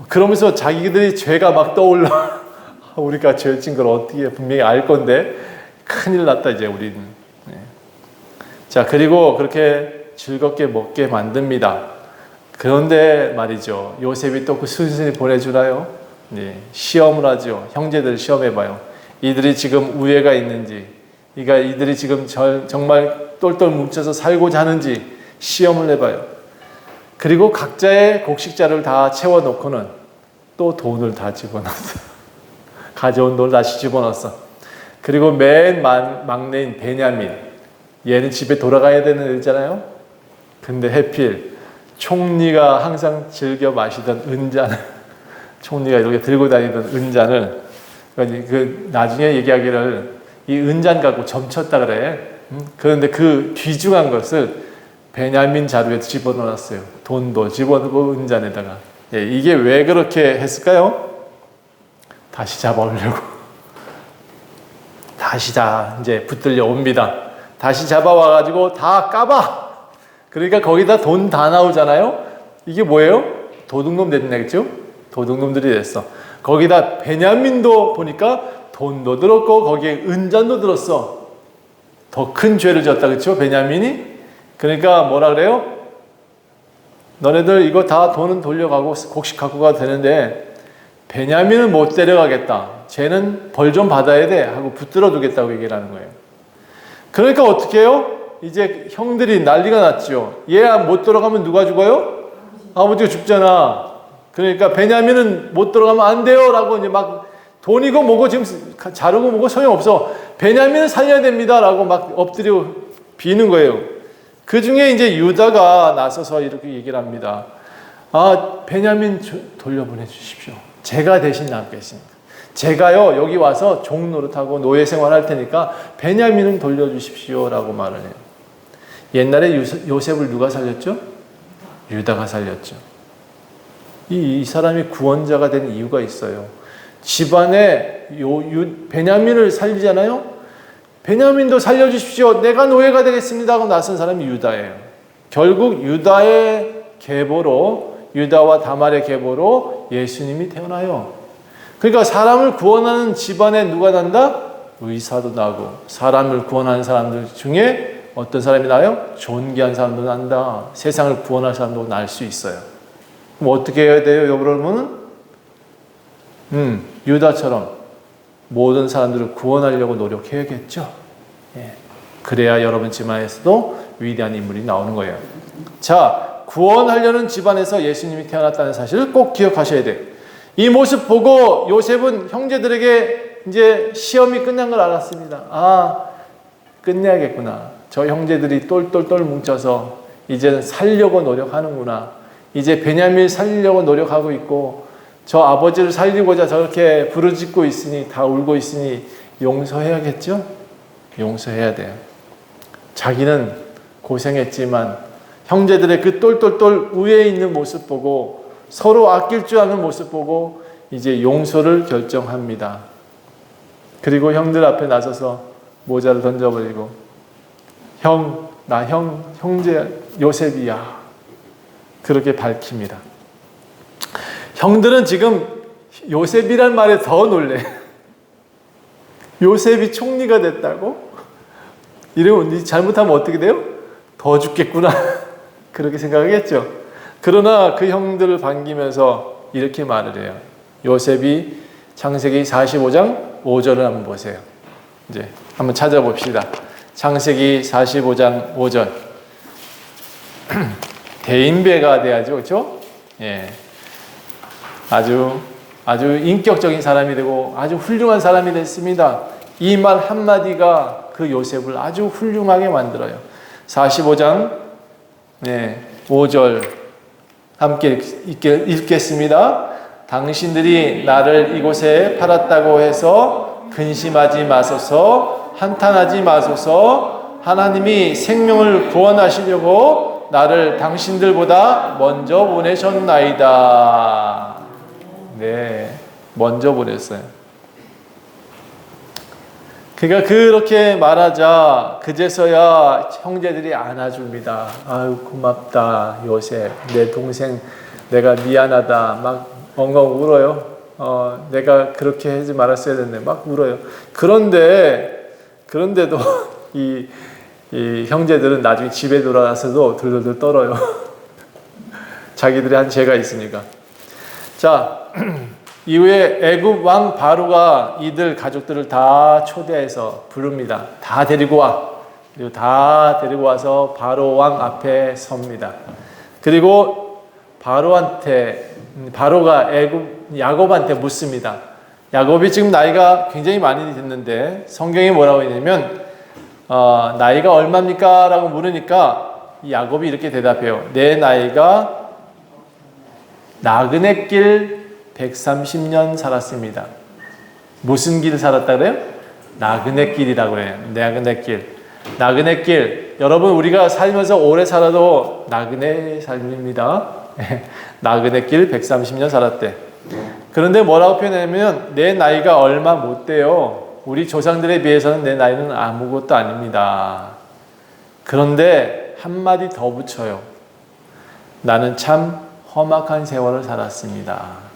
그러면서 자기들이 죄가 막 떠올라. 우리가 죄진 걸 어떻게 분명히 알 건데 큰일 났다 이제 우리는. 자, 그리고 그렇게 즐겁게 먹게 만듭니다. 그런데 말이죠. 요셉이 또 그 순순히 보내주나요? 네, 시험을 하죠. 형제들 시험해봐요. 이들이 지금 우애가 있는지, 이들이 지금 정말 똘똘 뭉쳐서 살고자 하는지 시험을 해봐요. 그리고 각자의 곡식자를 다 채워놓고는 또 돈을 다 집어넣었어. 가져온 돈을 다시 집어넣었어. 그리고 맨 막내인 베냐민, 얘는 집에 돌아가야 되는 애잖아요. 근데 해필 총리가 항상 즐겨 마시던 은잔을, 총리가 이렇게 들고 다니던 은잔을, 나중에 얘기하기를 이 은잔 갖고 점쳤다 그래. 그런데 그 귀중한 것을 베냐민 자루에 집어넣었어요. 돈도 집어넣고 은잔에다가. 예, 이게 왜 그렇게 했을까요? 다시 잡아오려고. 다시 이제 붙들려 옵니다. 다시 잡아와가지고 다 까봐. 그러니까 거기다 돈 다 나오잖아요. 이게 뭐예요? 도둑놈 됐네겠죠? 도둑놈들이 됐어. 거기다 베냐민도 보니까 돈도 들었고 거기에 은잔도 들었어. 더 큰 죄를 졌다, 그렇죠? 베냐민이. 그러니까 뭐라 그래요? 너네들 이거 다 돈은 돌려가고 곡식 갖고 가도 되는데 베냐민은 못 데려가겠다. 쟤는 벌 좀 받아야 돼 하고 붙들어 두겠다고 얘기를 하는 거예요. 그러니까 어떻게 해요? 이제 형들이 난리가 났죠. 얘 못 들어가면 누가 죽어요? 아버지가 죽잖아. 그러니까 베냐민은 못 들어가면 안 돼요 라고 이제 막 돈이고 뭐고 지금 자르고 뭐고 소용없어. 베냐민은 살려야 됩니다 라고 막 엎드려 비는 거예요. 그 중에 이제 유다가 나서서 이렇게 얘기를 합니다. 아, 베냐민 돌려보내 주십시오. 제가 대신 남겠습니다. 제가요 여기 와서 종 노릇하고 노예 생활할 테니까 베냐민은 돌려주십시오 라고 말을 해요. 옛날에 요셉을 누가 살렸죠? 유다가 살렸죠. 이 사람이 구원자가 된 이유가 있어요. 집안에 베냐민을 살리잖아요. 베냐민도 살려주십시오. 내가 노예가 되겠습니다 하고 나선 사람이 유다예요. 결국 유다의 계보로, 유다와 다말의 계보로 예수님이 태어나요. 그러니까 사람을 구원하는 집안에 누가 난다? 의사도 나고, 사람을 구원하는 사람들 중에 어떤 사람이 나요? 존귀한 사람도 난다. 세상을 구원할 사람도 날 수 있어요. 그럼 어떻게 해야 돼요, 여러분은? 유다처럼 모든 사람들을 구원하려고 노력해야겠죠. 예. 그래야 여러분 집안에서도 위대한 인물이 나오는 거예요. 자, 구원하려는 집안에서 예수님이 태어났다는 사실을 꼭 기억하셔야 돼요. 이 모습 보고 요셉은 형제들에게 이제 시험이 끝난 걸 알았습니다. 아, 끝내야겠구나. 저 형제들이 똘똘똘 뭉쳐서 이제는 살려고 노력하는구나. 이제 베냐민을 살리려고 노력하고 있고, 저 아버지를 살리고자 저렇게 부르짖고 있으니, 다 울고 있으니 용서해야겠죠? 용서해야 돼요. 자기는 고생했지만 형제들의 그 똘똘똘 우애에 있는 모습 보고, 서로 아낄 줄 아는 모습 보고 이제 용서를 결정합니다. 그리고 형들 앞에 나서서 모자를 던져버리고, 나 형제 요셉이야. 그렇게 밝힙니다. 형들은 지금 요셉이란 말에 더 놀래. 요셉이 총리가 됐다고? 이러면 잘못하면 어떻게 돼요? 더 죽겠구나. 그렇게 생각하겠죠. 그러나 그 형들을 반기면서 이렇게 말을 해요. 요셉이 창세기 45장 5절을 한번 보세요. 이제 한번 찾아봅시다. 창세기 45장 5절. 대인배가 돼야죠, 그렇죠? 예, 아주 인격적인 사람이 되고 아주 훌륭한 사람이 됐습니다. 이 말 한마디가 그 요셉을 아주 훌륭하게 만들어요. 45장 5절 함께 읽겠습니다. 당신들이 나를 이곳에 팔았다고 해서 근심하지 마소서, 한탄하지 마소서. 하나님이 생명을 구원하시려고 나를 당신들보다 먼저 보내셨나이다. 네, 먼저 보냈어요. 그러니까 그렇게 말하자 그제서야 형제들이 안아줍니다. 아유, 고맙다 요셉, 내 동생, 내가 미안하다. 막 엉엉 울어요. 내가 그렇게 하지 말았어야 됐네. 막 울어요. 그런데도 이 형제들은 나중에 집에 돌아가서도 들들들 떨어요. 자기들이 한 죄가 있으니까. 자, 이후에 애굽 왕 바로가 이들 가족들을 다 초대해서 부릅니다. 다 데리고 와. 그리고 다 데리고 와서 바로 왕 앞에 섭니다. 그리고 바로가 야곱한테 묻습니다. 야곱이 지금 나이가 굉장히 많이 됐는데 성경이 뭐라고 했냐면 나이가 얼마입니까? 라고 물으니까 야곱이 이렇게 대답해요. 내 나이가 나그네 길 130년 살았습니다. 무슨 길 살았다 그래요? 나그네 길이라고 그래요. 나그네 길. 여러분, 우리가 살면서 오래 살아도 나그네 삶입니다. 나그네 길 130년 살았대. 그런데 뭐라고 표현하냐면 내 나이가 얼마 못 돼요. 우리 조상들에 비해서는 내 나이는 아무것도 아닙니다. 그런데 한마디 더 붙여요. 나는 참 험악한 세월을 살았습니다.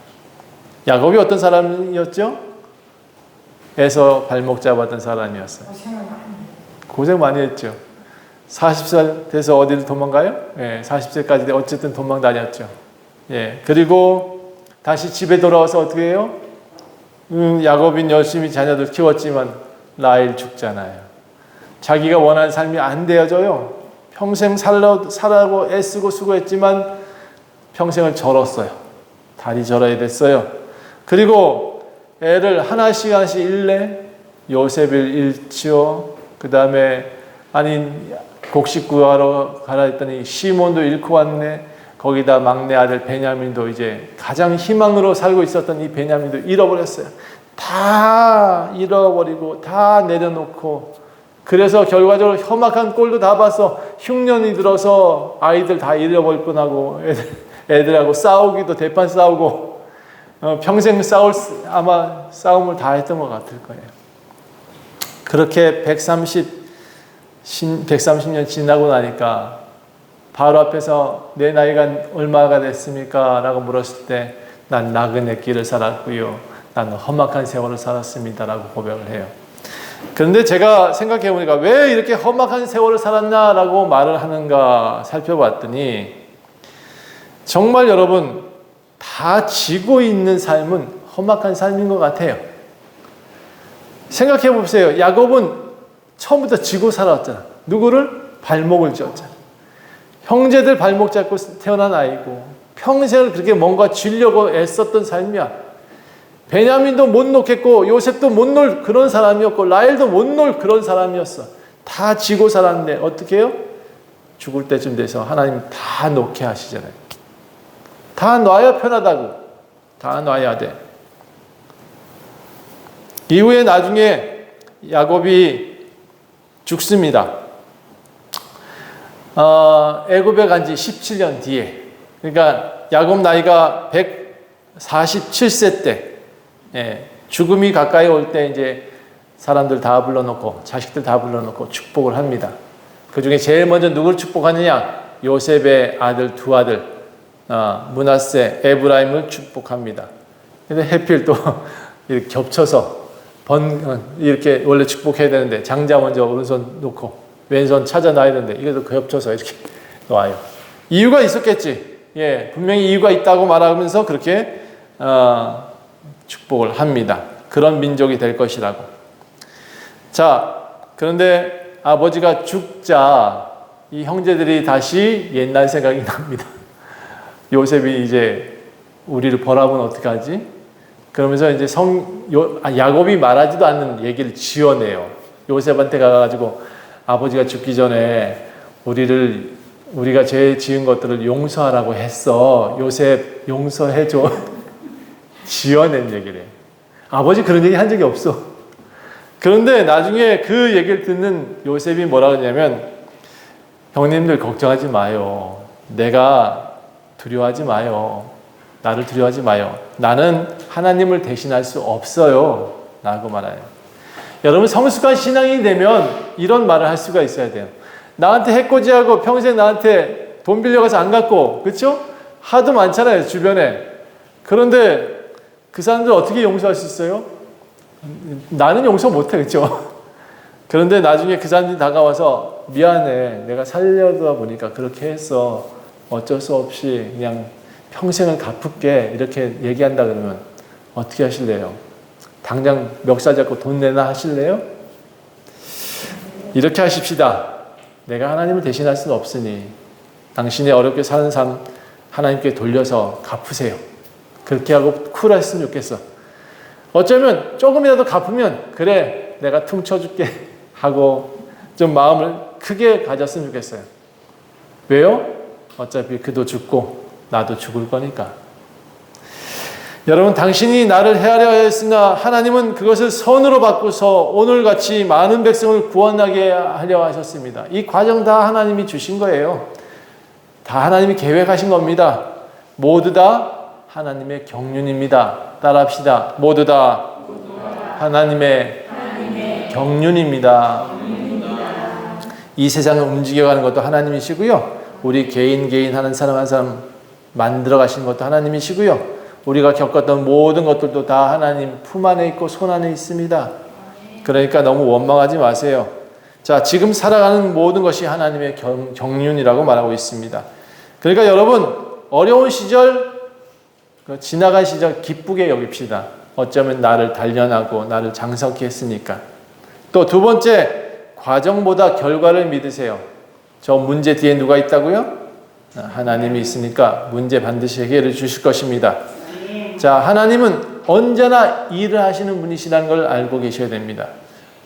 야곱이 어떤 사람이었죠? 에서 발목 잡았던 사람이었어요. 고생 많이 했죠. 40살 돼서 어디를 도망가요? 40세까지 어쨌든 도망 다녔죠. 그리고 다시 집에 돌아와서 어떻게 해요? 야곱은 열심히 자녀들 키웠지만 라헬 죽잖아요. 자기가 원하는 삶이 안 되어져요. 평생 살라고 애쓰고 수고했지만 평생을 절었어요. 다리 절어야 됐어요. 그리고 애를 하나씩 잃래. 요셉을 잃지요. 그 다음에 곡식 구하러 가라 했더니 시몬도 잃고 왔네. 거기다 막내 아들 베냐민도 이제 가장 희망으로 살고 있었던 이 베냐민도 잃어버렸어요. 다 잃어버리고 다 내려놓고, 그래서 결과적으로 험악한 꼴도 다 봐서 흉년이 들어서 아이들 다 잃어버릴 뻔하고 애들하고 싸우기도 대판 싸우고 평생 아마 싸움을 다 했던 것 같을 거예요. 그렇게 130년 지나고 나니까 바로 앞에서 내 나이가 얼마가 됐습니까? 라고 물었을 때 난 나그네 길을 살았고요. 나는 험악한 세월을 살았습니다. 라고 고백을 해요. 그런데 제가 생각해 보니까 왜 이렇게 험악한 세월을 살았나 라고 말을 하는가 살펴봤더니, 정말 여러분 다 지고 있는 삶은 험악한 삶인 것 같아요. 생각해 보세요. 야곱은 처음부터 지고 살아왔잖아. 누구를? 발목을 쥐었잖아. 형제들 발목 잡고 태어난 아이고, 평생을 그렇게 뭔가 쥐려고 애썼던 삶이야. 베냐민도 못 놓겠고 요셉도 못 놓을 그런 사람이었고 라헬도 못 놓을 그런 사람이었어. 다 지고 살았는데 어떻게 해요? 죽을 때쯤 돼서 하나님 다 놓게 하시잖아요. 다 놔야 편하다고. 다 놔야 돼. 이후에 나중에 야곱이 죽습니다. 애굽에 간 지 17년 뒤에. 그러니까 야곱 나이가 147세 때, 죽음이 가까이 올 때 이제 사람들 다 불러놓고 자식들 다 불러놓고 축복을 합니다. 그 중에 제일 먼저 누구를 축복하느냐? 요셉의 아들 두 아들, 므낫세, 에브라임을 축복합니다. 근데 해필 또 이렇게 겹쳐서 이렇게 원래 축복해야 되는데 장자 먼저 오른손 놓고 왼손 찾아 놔야 되는데 이것도 겹쳐서 이렇게 놔요. 이유가 있었겠지. 분명히 이유가 있다고 말하면서 그렇게 축복을 합니다. 그런 민족이 될 것이라고. 자, 그런데 아버지가 죽자 이 형제들이 다시 옛날 생각이 납니다. 요셉이 이제 우리를 벌하면 어떡하지? 그러면서 이제 야곱이 말하지도 않는 얘기를 지어내요. 요셉한테 가가지고 아버지가 죽기 전에 우리가 죄 지은 것들을 용서하라고 했어. 요셉 용서해줘. 지어낸 얘기를 해요. 아버지 그런 얘기 한 적이 없어. 그런데 나중에 그 얘기를 듣는 요셉이 뭐라 그러냐면, 형님들 걱정하지 마요. 내가 두려워하지 마요. 나를 두려워하지 마요. 나는 하나님을 대신할 수 없어요. 라고 말해요. 여러분 성숙한 신앙이 되면 이런 말을 할 수가 있어야 돼요. 나한테 해코지하고 평생 나한테 돈 빌려가서 안 갚고, 그렇죠? 하도 많잖아요 주변에. 그런데 그 사람들 어떻게 용서할 수 있어요? 나는 용서 못해, 그렇죠? 그런데 나중에 그 사람들이 다가와서 미안해, 내가 살려다 보니까 그렇게 했어, 어쩔 수 없이 그냥 평생을 갚을게, 이렇게 얘기한다 그러면 어떻게 하실래요? 당장 멱살 잡고 돈 내나 하실래요? 이렇게 하십시다. 내가 하나님을 대신할 수는 없으니 당신이 어렵게 사는 삶 하나님께 돌려서 갚으세요. 그렇게 하고 쿨했으면 좋겠어. 어쩌면 조금이라도 갚으면 그래 내가 퉁쳐줄게 하고 좀 마음을 크게 가졌으면 좋겠어요. 왜요? 어차피 그도 죽고 나도 죽을 거니까. 여러분, 당신이 나를 헤아려 하였으나 하나님은 그것을 선으로 바꾸서 오늘같이 많은 백성을 구원하게 하려 하셨습니다. 이 과정 다 하나님이 주신 거예요. 다 하나님이 계획하신 겁니다. 모두 다 하나님의 경륜입니다. 따라합시다. 모두 다 하나님의 경륜입니다. 이 세상을 움직여가는 것도 하나님이시고요. 우리 개인 하는 사람 한 사람 만들어 가시는 것도 하나님이시고요. 우리가 겪었던 모든 것들도 다 하나님 품 안에 있고 손 안에 있습니다. 그러니까 너무 원망하지 마세요. 자, 지금 살아가는 모든 것이 하나님의 경륜이라고 말하고 있습니다. 그러니까 여러분, 어려운 시절, 지나간 시절 기쁘게 여깁시다. 어쩌면 나를 단련하고 나를 장성케 했으니까. 또 두 번째, 과정보다 결과를 믿으세요. 저 문제 뒤에 누가 있다고요? 하나님이 있으니까 문제 반드시 해결해 주실 것입니다. 자, 하나님은 언제나 일을 하시는 분이시라는 걸 알고 계셔야 됩니다.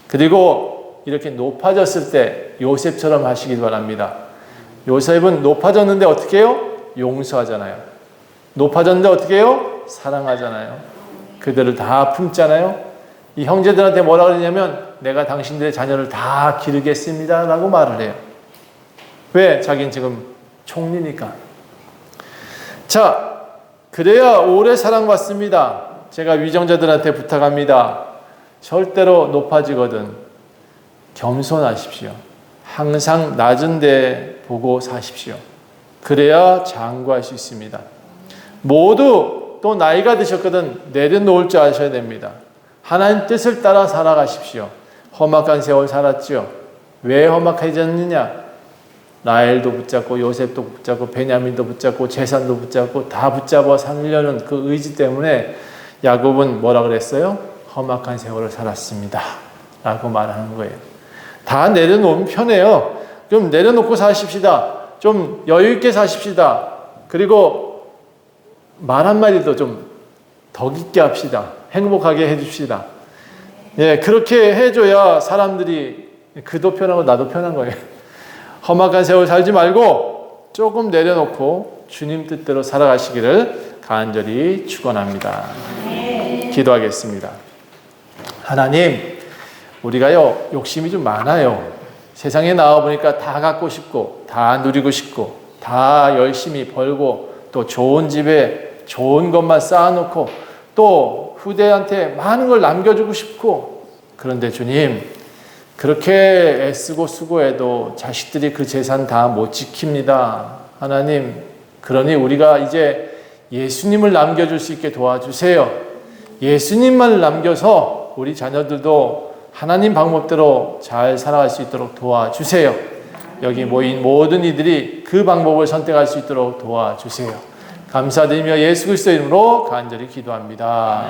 그리고 이렇게 높아졌을 때 요셉처럼 하시길 바랍니다. 요셉은 높아졌는데 어떻게 해요? 용서하잖아요. 높아졌는데 어떻게 해요? 사랑하잖아요. 그들을 다 품잖아요. 이 형제들한테 뭐라 그러냐면 내가 당신들의 자녀를 다 기르겠습니다 라고 말을 해요. 왜? 자기는 지금 총리니까. 자, 그래야 오래 사랑받습니다. 제가 위정자들한테 부탁합니다. 절대로 높아지거든 겸손하십시오. 항상 낮은 데 보고 사십시오. 그래야 장구할 수 있습니다. 모두 또 나이가 드셨거든 내려놓을 줄 아셔야 됩니다. 하나님 뜻을 따라 살아가십시오. 험악한 세월 살았죠. 왜 험악해졌느냐? 라헬도 붙잡고 요셉도 붙잡고 베냐민도 붙잡고 재산도 붙잡고 다 붙잡아 살려는 그 의지 때문에 야곱은 뭐라 그랬어요? 험악한 세월을 살았습니다 라고 말하는 거예요. 다 내려놓으면 편해요. 좀 내려놓고 사십시다. 좀 여유있게 사십시다. 그리고 말 한마디도 좀 더 깊게 합시다. 행복하게 해줍시다. 예, 그렇게 해줘야 사람들이 그도 편하고 나도 편한 거예요. 험악한 세월 살지 말고 조금 내려놓고 주님 뜻대로 살아가시기를 간절히 축원합니다. 기도하겠습니다. 하나님, 우리가요 욕심이 좀 많아요. 세상에 나와보니까 다 갖고 싶고 다 누리고 싶고 다 열심히 벌고 또 좋은 집에 좋은 것만 쌓아놓고 또 후대한테 많은 걸 남겨주고 싶고, 그런데 주님 그렇게 애쓰고 수고해도 자식들이 그 재산 다 못 지킵니다. 하나님, 그러니 우리가 이제 예수님을 남겨줄 수 있게 도와주세요. 예수님만 남겨서 우리 자녀들도 하나님 방법대로 잘 살아갈 수 있도록 도와주세요. 여기 모인 모든 이들이 그 방법을 선택할 수 있도록 도와주세요. 감사드리며 예수 그리스도 이름으로 간절히 기도합니다.